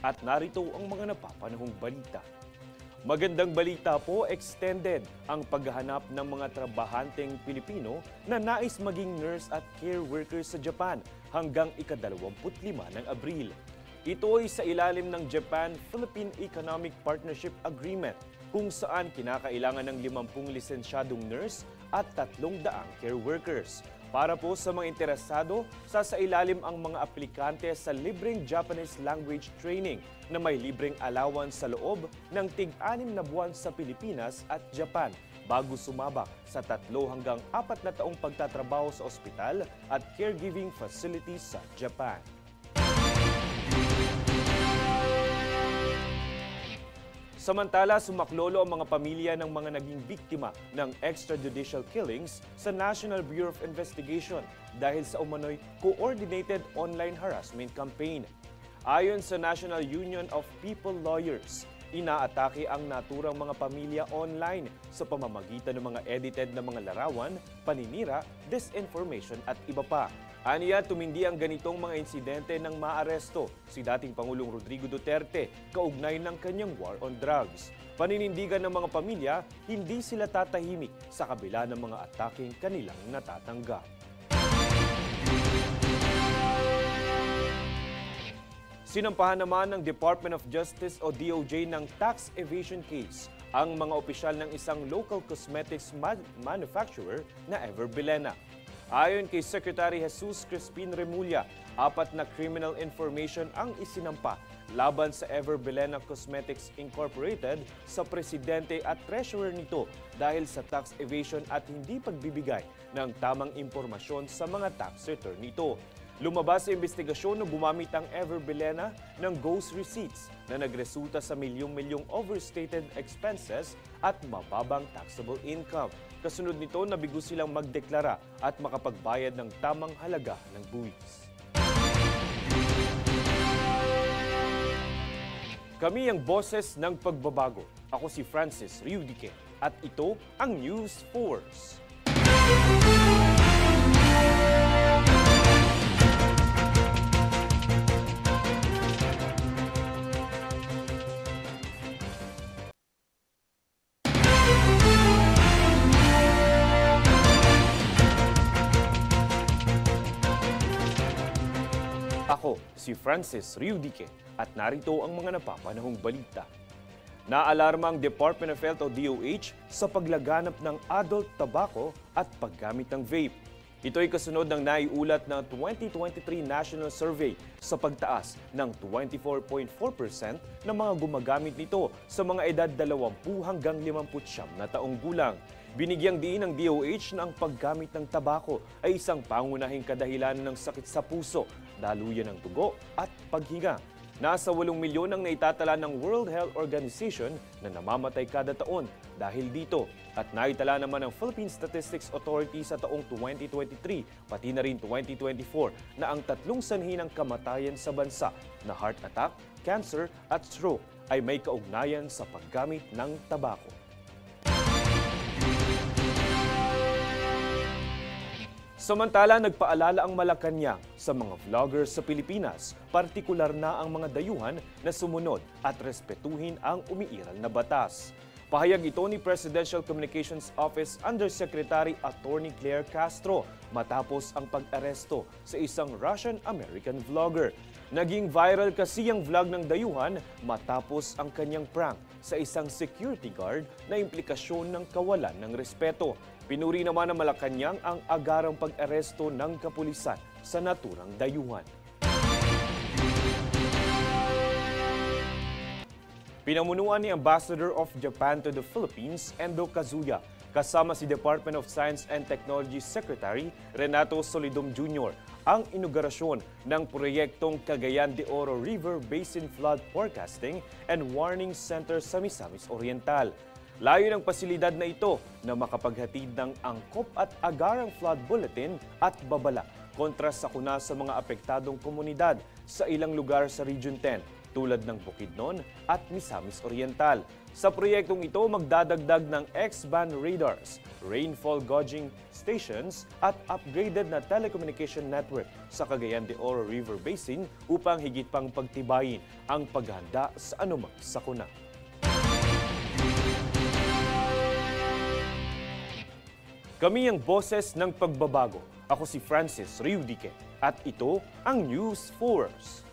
At narito ang mga napapanahong balita. Magandang balita po, extended ang paghahanap ng mga trabahanteng Pilipino na nais maging nurse at care worker sa Japan hanggang ika-25 ng Abril. Ito ay sa ilalim ng Japan-Philippine Economic Partnership Agreement kung saan kinakailangan ng 50 lisensyadong nurse at 300 care workers. Para po sa mga interesado, sasailalim ang mga aplikante sa libreng Japanese language training na may libreng allowance sa loob ng tig-6 na buwan sa Pilipinas at Japan bago sumabak sa 3 hanggang 4 na taong pagtatrabaho sa ospital at caregiving facilities sa Japan. Samantala, sumaklolo ang mga pamilya ng mga naging biktima ng extrajudicial killings sa National Bureau of Investigation dahil sa umano'y coordinated online harassment campaign. Ayon sa National Union of People Lawyers, inaatake ang naturang mga pamilya online sa pamamagitan ng mga edited na mga larawan, paninira, disinformation at iba pa. Aniya, tumindi ang ganitong mga insidente nang maaresto si dating Pangulong Rodrigo Duterte kaugnay ng kanyang war on drugs. Paninindigan ng mga pamilya, hindi sila tatahimik sa kabila ng mga ataking kanilang natatanggap. Sinampahan naman ng Department of Justice o DOJ ng tax evasion case ang mga opisyal ng isang local cosmetics manufacturer na Everbilena. Ayon kay Secretary Jesus Crispin Remulla, 4 na criminal information ang isinampa laban sa Everbilena Cosmetics Incorporated sa presidente at treasurer nito dahil sa tax evasion at hindi pagbibigay ng tamang impormasyon sa mga tax return nito. Lumabas sa investigasyon na gumamit ang Everbilena ng ghost receipts na nagresulta sa milyong-milyong overstated expenses at mababang taxable income. Kasunod nito, nabigo silang magdeklara at makapagbayad ng tamang halaga ng buwis. Kami ang boses ng pagbabago. Ako si Francis Riudique at ito ang News Force. Ako si Francis Riudique at narito ang mga napapanahong balita. Naalarma ang Department of Health o DOH sa paglaganap ng adult tobacco at paggamit ng vape. Ito ay kasunod ng naiulat na 2023 National Survey sa pagtaas ng 24.4% ng mga gumagamit nito sa mga edad 20 hanggang 59 na taong gulang. Binigyang diin ng DOH na ang paggamit ng tabako ay isang pangunahing kadahilan ng sakit sa puso, daluyan ng dugo at paghinga. Nasa 8 milyon ang naitatala ng World Health Organization na namamatay kada taon dahil dito. At naitala naman ng Philippine Statistics Authority sa taong 2023, pati na rin 2024, na ang 3 sanhi ng kamatayan sa bansa na heart attack, cancer at stroke ay may kaugnayan sa paggamit ng tabako. Samantala, nagpaalala ang Malacanang sa mga vloggers sa Pilipinas, partikular na ang mga dayuhan na sumunod at respetuhin ang umiiral na batas. Pahayag ito ni Presidential Communications Office Undersecretary Attorney Claire Castro matapos ang pag-aresto sa isang Russian-American vlogger. Naging viral kasi ang vlog ng dayuhan matapos ang kanyang prank sa isang security guard na implikasyon ng kawalan ng respeto. Pinuri naman ng Malacanang ang agarang pag-aresto ng kapulisan sa naturang dayuhan. Pinamunuan ni Ambassador of Japan to the Philippines, Endo Kazuya, kasama si Department of Science and Technology Secretary Renato Solidum Jr. ang inaugurasyon ng proyektong Cagayan de Oro River Basin Flood Forecasting and Warning Center sa Misamis Oriental. Layo ng pasilidad na ito na makapaghatid ng angkop at agarang flood bulletin at babala kontra sakuna sa mga apektadong komunidad sa ilang lugar sa Region 10 tulad ng Bukidnon at Misamis Oriental. Sa proyektong ito, magdadagdag ng X-band radars, rainfall gauging stations at upgraded na telecommunication network sa Cagayan de Oro River Basin upang higit pang pagtibayin ang paghahanda sa anumang sakuna. Kami ang boses ng pagbabago. Ako si Francis Riudique at ito ang News Force.